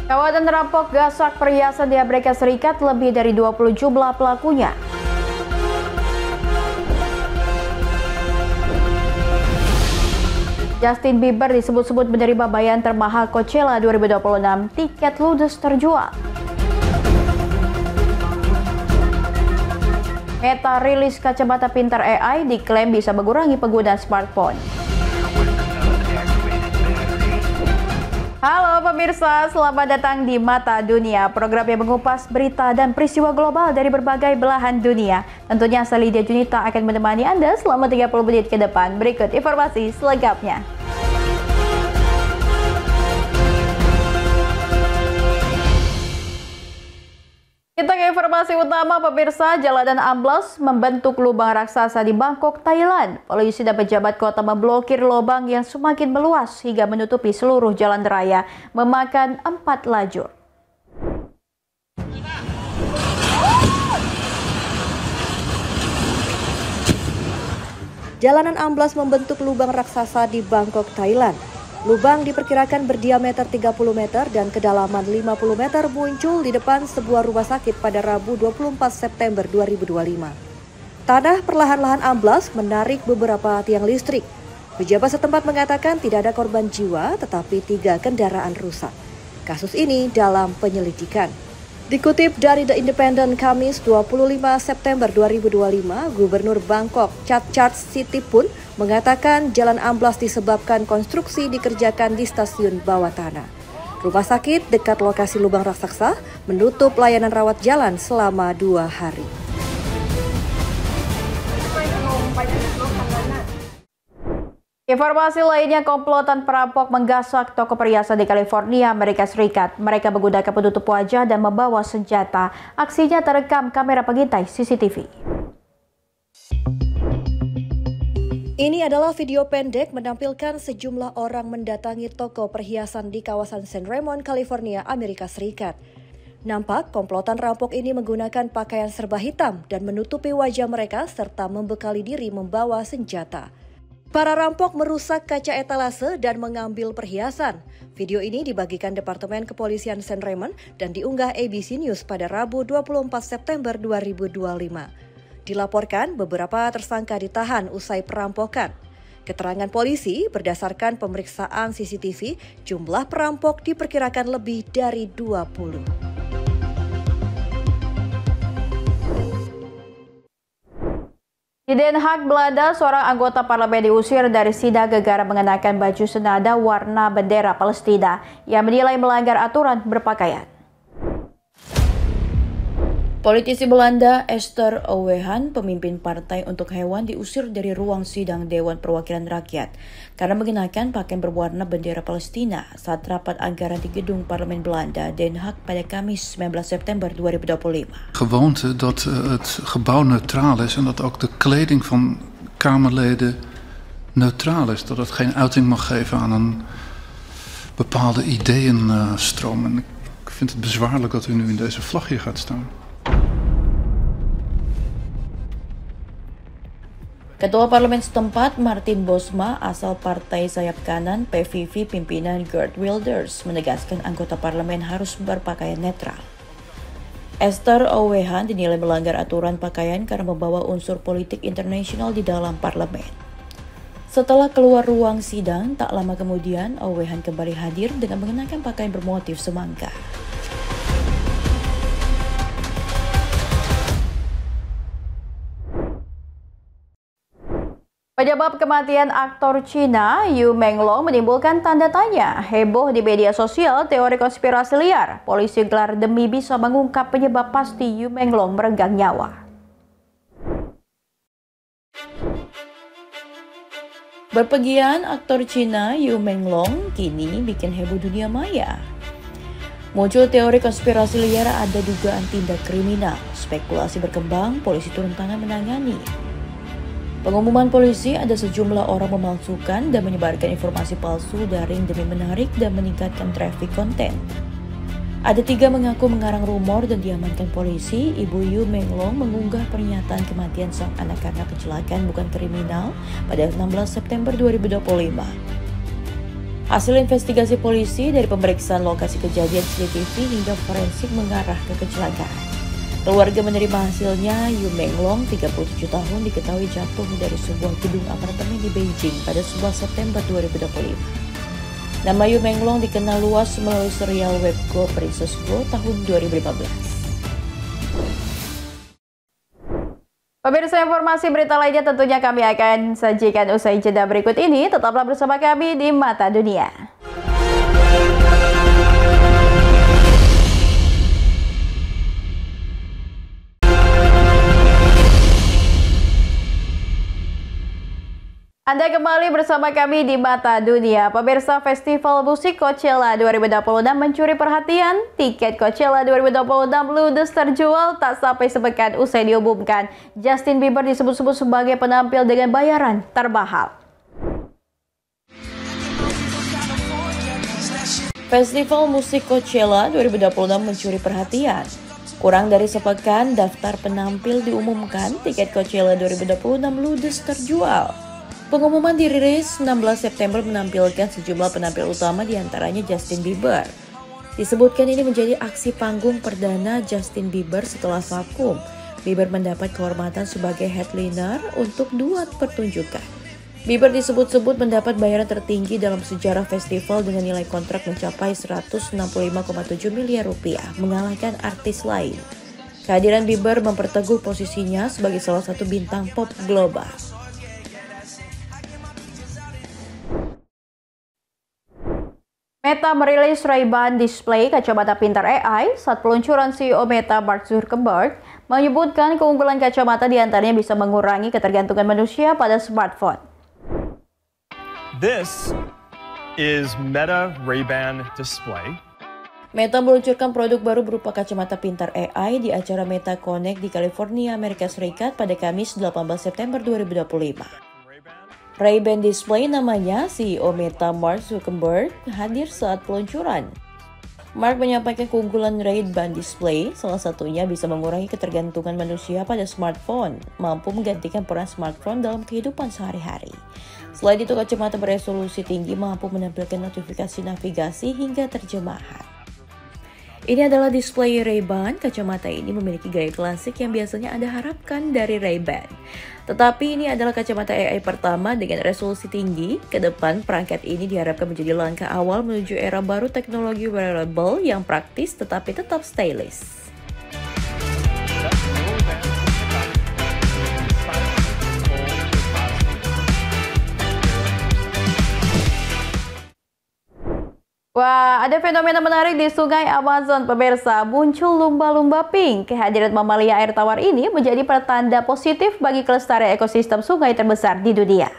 Kawanan rampok gasak perhiasan di Amerika Serikat, lebih dari 20 jumlah pelakunya. Justin Bieber disebut-sebut menerima bayaran termahal Coachella 2026, tiket ludes terjual. Meta rilis kacamata pintar AI, diklaim bisa mengurangi penggunaan smartphone. Halo pemirsa, selamat datang di Mata Dunia, program yang mengupas berita dan peristiwa global dari berbagai belahan dunia. Tentunya saya Lydia Junita akan menemani Anda selama 30 menit ke depan. Berikut informasi selengkapnya. Kita ke informasi utama pemirsa, jalanan amblas membentuk lubang raksasa di Bangkok, Thailand. Polisi dan pejabat kota memblokir lubang yang semakin meluas hingga menutupi seluruh jalan raya, memakan 4 lajur. Jalanan amblas membentuk lubang raksasa di Bangkok, Thailand. Lubang diperkirakan berdiameter 30 meter dan kedalaman 50 meter muncul di depan sebuah rumah sakit pada Rabu 24 September 2025. Tanah perlahan-lahan amblas menarik beberapa tiang listrik. Pejabat setempat mengatakan tidak ada korban jiwa, tetapi 3 kendaraan rusak. Kasus ini dalam penyelidikan. Dikutip dari The Independent Kamis 25 September 2025, Gubernur Bangkok Chatchart Sitipun mengatakan jalan amblas disebabkan konstruksi dikerjakan di stasiun bawah tanah. Rumah sakit dekat lokasi lubang raksasa menutup layanan rawat jalan selama 2 hari. Informasi lainnya, komplotan perampok menggasak toko perhiasan di California, Amerika Serikat. Mereka menggunakan penutup wajah dan membawa senjata. Aksinya terekam kamera pengintai CCTV. Ini adalah video pendek menampilkan sejumlah orang mendatangi toko perhiasan di kawasan San Ramon, California, Amerika Serikat. Nampak komplotan rampok ini menggunakan pakaian serba hitam dan menutupi wajah mereka serta membekali diri membawa senjata. Para rampok merusak kaca etalase dan mengambil perhiasan. Video ini dibagikan Departemen Kepolisian San Ramon dan diunggah ABC News pada Rabu 24 September 2025. Dilaporkan beberapa tersangka ditahan usai perampokan. Keterangan polisi berdasarkan pemeriksaan CCTV, jumlah perampok diperkirakan lebih dari 20. Di Den Haag, Belanda, seorang anggota parlemen diusir dari sidang gara-gara mengenakan baju senada warna bendera Palestina yang menilai melanggar aturan berpakaian. Politisi Belanda Esther Ouwehand, pemimpin Partai untuk Hewan, diusir dari ruang sidang Dewan Perwakilan Rakyat karena mengenakan pakaian berwarna bendera Palestina saat rapat anggaran di gedung Parlemen Belanda, Den Haag, pada Kamis 19 September 2025. Gewoonte dat het gebouw neutraal is en dat ook de kleding van Kamerleden neutraal is. Dat het geen uiting mag geven aan een bepaalde ideeënstroom. En ik vind het bezwaarlijk dat u nu in deze vlag hier gaat staan. Ketua Parlemen setempat, Martin Bosma, asal Partai Sayap Kanan PVV pimpinan Geert Wilders, menegaskan anggota parlemen harus berpakaian netral. Esther Ouwehand dinilai melanggar aturan pakaian karena membawa unsur politik internasional di dalam parlemen. Setelah keluar ruang sidang, tak lama kemudian Ouwehand kembali hadir dengan mengenakan pakaian bermotif semangka. Penyebab kematian aktor Cina Yu Menglong menimbulkan tanda tanya. Heboh di media sosial teori konspirasi liar. Polisi gelar demi bisa mengungkap penyebab pasti Yu Menglong merenggang nyawa. Berpergian aktor Cina Yu Menglong kini bikin heboh dunia maya. Muncul teori konspirasi liar, ada dugaan tindak kriminal. Spekulasi berkembang, polisi turun tangan menangani. Pengumuman polisi, ada sejumlah orang memalsukan dan menyebarkan informasi palsu daring demi menarik dan meningkatkan traffic konten. Ada 3 mengaku mengarang rumor dan diamankan polisi. Ibu Yu Menglong mengunggah pernyataan kematian sang anak karena kecelakaan bukan kriminal pada 16 September 2025. Hasil investigasi polisi dari pemeriksaan lokasi kejadian CCTV hingga forensik mengarah ke kecelakaan. Keluarga menerima hasilnya. Yu Menglong, 37 tahun, diketahui jatuh dari sebuah gedung apartemen di Beijing pada 11 September 2025. Nama Yu Menglong dikenal luas melalui serial web Go Princess Go tahun 2015. Pemirsa, informasi berita lainnya tentunya kami akan sajikan usai jeda berikut ini. Tetaplah bersama kami di Mata Dunia. Anda kembali bersama kami di Mata Dunia. Pemirsa, Festival Musik Coachella 2026 mencuri perhatian. Tiket Coachella 2026 ludes terjual tak sampai sepekan usai diumumkan. Justin Bieber disebut-sebut sebagai penampil dengan bayaran termahal. Festival Musik Coachella 2026 mencuri perhatian. Kurang dari sepekan daftar penampil diumumkan, tiket Coachella 2026 ludes terjual. Pengumuman dirilis 16 September menampilkan sejumlah penampil utama diantaranya Justin Bieber. Disebutkan ini menjadi aksi panggung perdana Justin Bieber setelah vakum. Bieber mendapat kehormatan sebagai headliner untuk 2 pertunjukan. Bieber disebut-sebut mendapat bayaran tertinggi dalam sejarah festival dengan nilai kontrak mencapai 165,7 miliar rupiah, mengalahkan artis lain. Kehadiran Bieber memperteguh posisinya sebagai salah satu bintang pop global. Meta merilis Ray-Ban display kacamata pintar AI saat peluncuran. CEO Meta Mark Zuckerberg menyebutkan keunggulan kacamata diantaranya bisa mengurangi ketergantungan manusia pada smartphone. This is Meta Ray-Ban display. Meta meluncurkan produk baru berupa kacamata pintar AI di acara Meta Connect di California, Amerika Serikat pada Kamis 18 September 2025. Ray-Ban Display namanya. CEO Meta Mark Zuckerberg hadir saat peluncuran. Mark menyampaikan keunggulan Ray-Ban Display, salah satunya bisa mengurangi ketergantungan manusia pada smartphone, mampu menggantikan peran smartphone dalam kehidupan sehari-hari. Selain itu, kacamata beresolusi tinggi mampu menampilkan notifikasi navigasi hingga terjemahan. Ini adalah display Ray-Ban. Kacamata ini memiliki gaya klasik yang biasanya Anda harapkan dari Ray-Ban. Tetapi ini adalah kacamata AI pertama dengan resolusi tinggi. Ke depan, perangkat ini diharapkan menjadi langkah awal menuju era baru teknologi wearable yang praktis tetapi tetap stylish. Wah, ada fenomena menarik di Sungai Amazon, pemirsa. Muncul lumba-lumba pink. Kehadiran mamalia air tawar ini menjadi pertanda positif bagi kelestarian ekosistem sungai terbesar di dunia.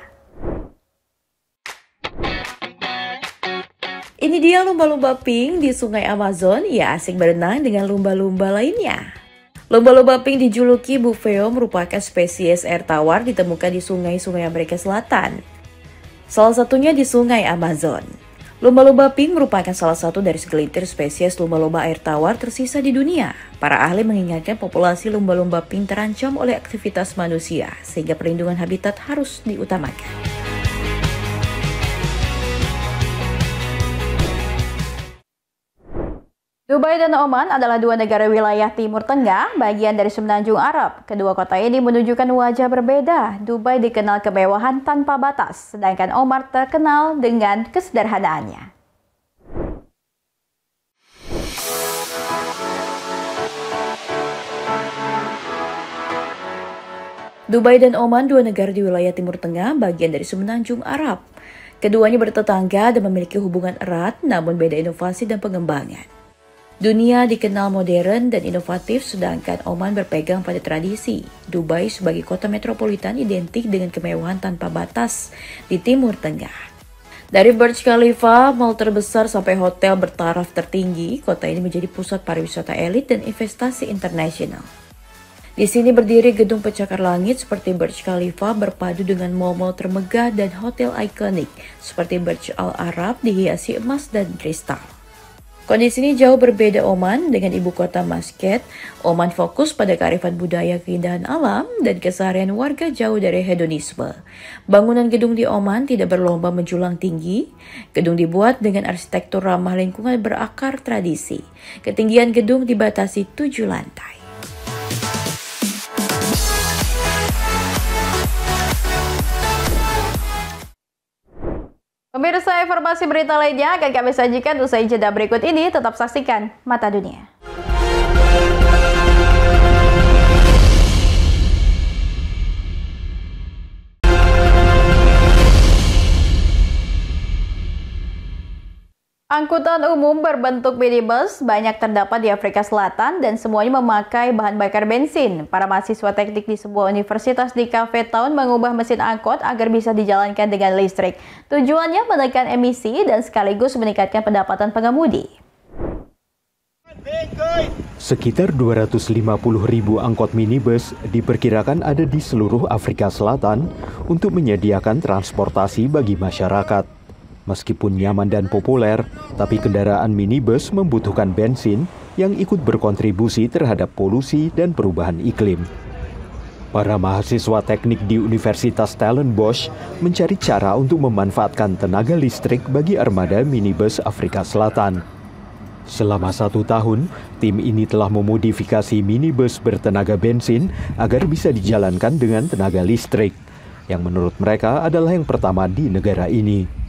Ini dia lumba-lumba pink di Sungai Amazon. Ia asik berenang dengan lumba-lumba lainnya. Lumba-lumba pink dijuluki Bufeo merupakan spesies air tawar ditemukan di sungai-sungai Amerika Selatan. Salah satunya di Sungai Amazon. Lumba-lumba pink merupakan salah satu dari segelintir spesies lumba-lumba air tawar tersisa di dunia. Para ahli mengingatkan populasi lumba-lumba pink terancam oleh aktivitas manusia, sehingga perlindungan habitat harus diutamakan. Dubai dan Oman adalah dua negara wilayah Timur Tengah, bagian dari Semenanjung Arab. Kedua kota ini menunjukkan wajah berbeda. Dubai dikenal kemewahan tanpa batas, sedangkan Oman terkenal dengan kesederhanaannya. Dubai dan Oman, dua negara di wilayah Timur Tengah, bagian dari Semenanjung Arab. Keduanya bertetangga dan memiliki hubungan erat, namun beda inovasi dan pengembangan. Dunia dikenal modern dan inovatif, sedangkan Oman berpegang pada tradisi. Dubai sebagai kota metropolitan identik dengan kemewahan tanpa batas di Timur Tengah. Dari Burj Khalifa, mall terbesar sampai hotel bertaraf tertinggi, kota ini menjadi pusat pariwisata elit dan investasi internasional. Di sini berdiri gedung pencakar langit seperti Burj Khalifa berpadu dengan mall-mall termegah dan hotel ikonik seperti Burj Al Arab dihiasi emas dan kristal. Kondisi ini jauh berbeda Oman dengan ibu kota Muscat. Oman fokus pada kearifan budaya, keindahan alam, dan keseharian warga jauh dari hedonisme. Bangunan gedung di Oman tidak berlomba menjulang tinggi. Gedung dibuat dengan arsitektur ramah lingkungan berakar tradisi. Ketinggian gedung dibatasi 7 lantai. Pemirsa, informasi berita lainnya akan kami sajikan usai jeda berikut ini. Tetap saksikan Mata Dunia. Angkutan umum berbentuk minibus banyak terdapat di Afrika Selatan dan semuanya memakai bahan bakar bensin. Para mahasiswa teknik di sebuah universitas di Cape Town mengubah mesin angkot agar bisa dijalankan dengan listrik. Tujuannya menekan emisi dan sekaligus meningkatkan pendapatan pengemudi. Sekitar 250.000 angkot minibus diperkirakan ada di seluruh Afrika Selatan untuk menyediakan transportasi bagi masyarakat. Meskipun nyaman dan populer, tapi kendaraan minibus membutuhkan bensin yang ikut berkontribusi terhadap polusi dan perubahan iklim. Para mahasiswa teknik di Universitas Stellenbosch mencari cara untuk memanfaatkan tenaga listrik bagi armada minibus Afrika Selatan. Selama 1 tahun, tim ini telah memodifikasi minibus bertenaga bensin agar bisa dijalankan dengan tenaga listrik, yang menurut mereka adalah yang pertama di negara ini.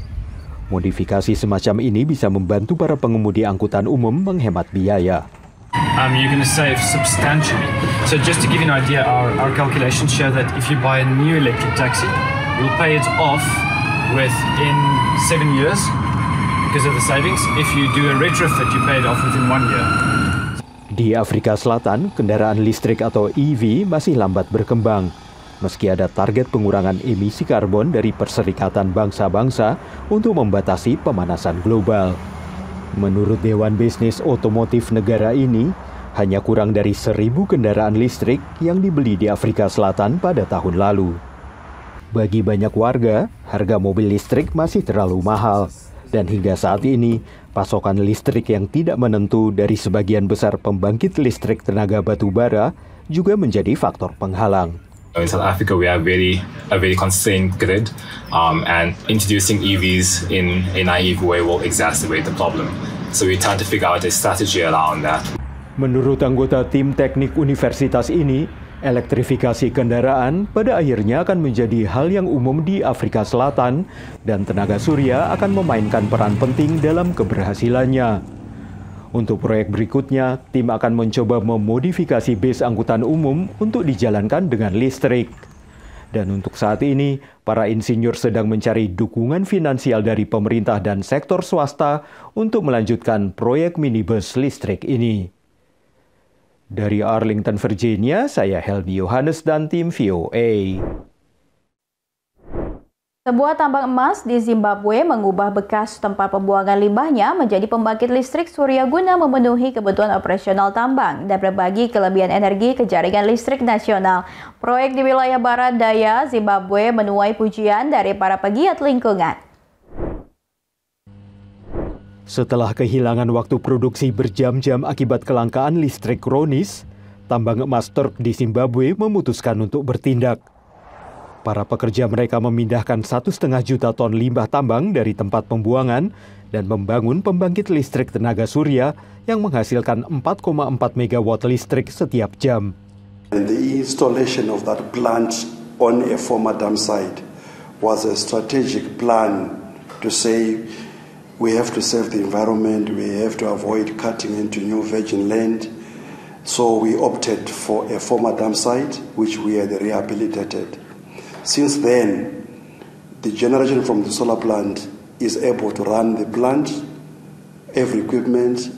Modifikasi semacam ini bisa membantu para pengemudi angkutan umum menghemat biaya. You're going to save substantially. So just to give you an idea, our calculations show that if you buy a new electric taxi, you'll pay it off within 7 years because of the savings. If you do a retrofit, you pay it off within 1 year. Di Afrika Selatan, kendaraan listrik atau EV masih lambat berkembang. Meski ada target pengurangan emisi karbon dari Perserikatan Bangsa-Bangsa untuk membatasi pemanasan global. Menurut Dewan Bisnis Otomotif negara ini, hanya kurang dari 1.000 kendaraan listrik yang dibeli di Afrika Selatan pada tahun lalu. Bagi banyak warga, harga mobil listrik masih terlalu mahal. Dan hingga saat ini, pasokan listrik yang tidak menentu dari sebagian besar pembangkit listrik tenaga batu bara juga menjadi faktor penghalang. In South Africa, we have a very constrained grid, and introducing EVs in a naive way will exacerbate the problem. So we trying to figure out a strategy around that. Menurut anggota tim teknik universitas ini, elektrifikasi kendaraan pada akhirnya akan menjadi hal yang umum di Afrika Selatan dan tenaga surya akan memainkan peran penting dalam keberhasilannya. Untuk proyek berikutnya, tim akan mencoba memodifikasi bis angkutan umum untuk dijalankan dengan listrik. Dan untuk saat ini, para insinyur sedang mencari dukungan finansial dari pemerintah dan sektor swasta untuk melanjutkan proyek minibus listrik ini. Dari Arlington, Virginia, saya Helmi Yohanes dan tim VOA. Sebuah tambang emas di Zimbabwe mengubah bekas tempat pembuangan limbahnya menjadi pembangkit listrik surya guna memenuhi kebutuhan operasional tambang dan berbagi kelebihan energi ke jaringan listrik nasional. Proyek di wilayah barat daya Zimbabwe menuai pujian dari para pegiat lingkungan. Setelah kehilangan waktu produksi berjam-jam akibat kelangkaan listrik kronis, tambang emas Turk di Zimbabwe memutuskan untuk bertindak. Para pekerja mereka memindahkan 1,5 juta ton limbah tambang dari tempat pembuangan dan membangun pembangkit listrik tenaga surya yang menghasilkan 4,4 megawatt listrik setiap jam. And the installation of that plant on a former dam site was a strategic plan to say we have to save the environment, we have to avoid cutting into new virgin land. So we opted for a former dam site which we had rehabilitated. Since then, the generation from the solar plant is able to run the plant, every equipment,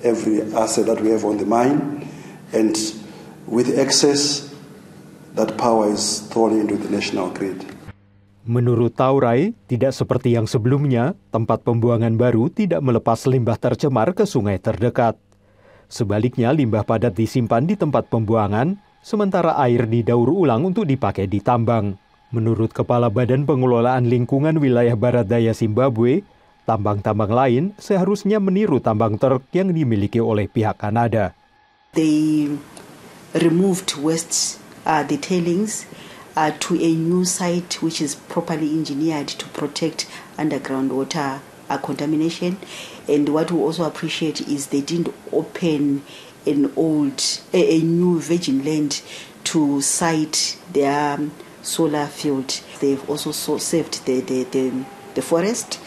every asset that we have on the mine, and with excess, that power is thrown into the national grid. Menurut Taurai, tidak seperti yang sebelumnya, tempat pembuangan baru tidak melepas limbah tercemar ke sungai terdekat. Sebaliknya, limbah padat disimpan di tempat pembuangan, sementara air didaur ulang untuk dipakai di tambang. Menurut Kepala Badan Pengelolaan Lingkungan Wilayah Barat Daya Zimbabwe, Tambang-tambang lain seharusnya meniru tambang Turk yang dimiliki oleh pihak Kanada. They removed waste, the tailings, to a new site which is properly engineered to protect underground water contamination. And what we also appreciate is they didn't open a new virgin land to site their solar field. They've also saved the forest.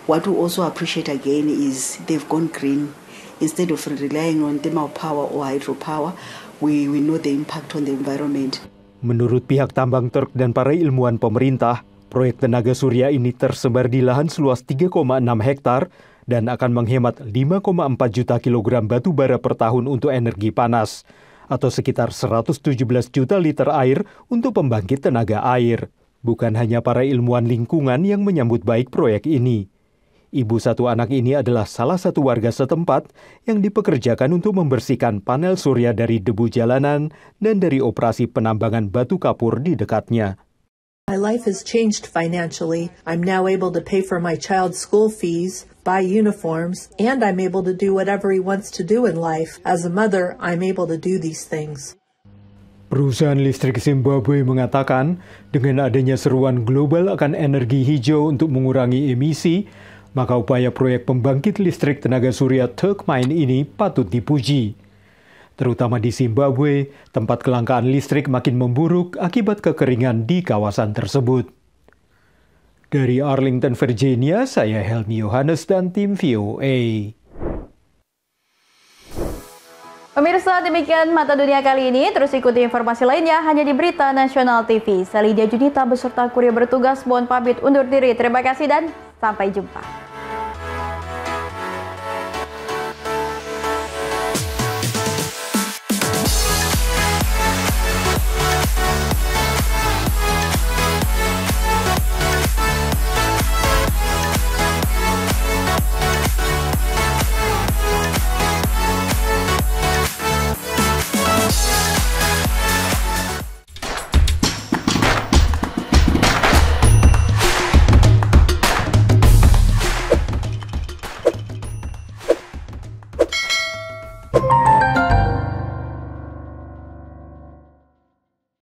What we also appreciate again is they've gone green. Instead of relying on thermal power or hydropower, we know the impact on the environment. Menurut pihak tambang Turk dan para ilmuwan pemerintah, proyek tenaga surya ini tersebar di lahan seluas 3,6 hektar dan akan menghemat 5,4 juta kilogram batu bara per tahun untuk energi panas, atau sekitar 117 juta liter air untuk pembangkit tenaga air. Bukan hanya para ilmuwan lingkungan yang menyambut baik proyek ini. Ibu satu anak ini adalah salah satu warga setempat yang dipekerjakan untuk membersihkan panel surya dari debu jalanan dan dari operasi penambangan batu kapur di dekatnya. My life has changed financially. I'm now able to pay for my child's school fees, buy uniforms, and I'm able to do whatever he wants to do in life. As a mother, I'm able to do these things. Perusahaan listrik Zimbabwe mengatakan dengan adanya seruan global akan energi hijau untuk mengurangi emisi, maka upaya proyek pembangkit listrik tenaga surya Turkmine ini patut dipuji. Terutama di Zimbabwe, tempat kelangkaan listrik makin memburuk akibat kekeringan di kawasan tersebut. Dari Arlington, Virginia, saya Helmi Yohanes dan tim VOA. Pemirsa, demikian Mata Dunia kali ini. Terus ikuti informasi lainnya hanya di Berita Nasional TV. Saya Lydia Junita beserta kurir bertugas mohon pamit undur diri. Terima kasih dan sampai jumpa.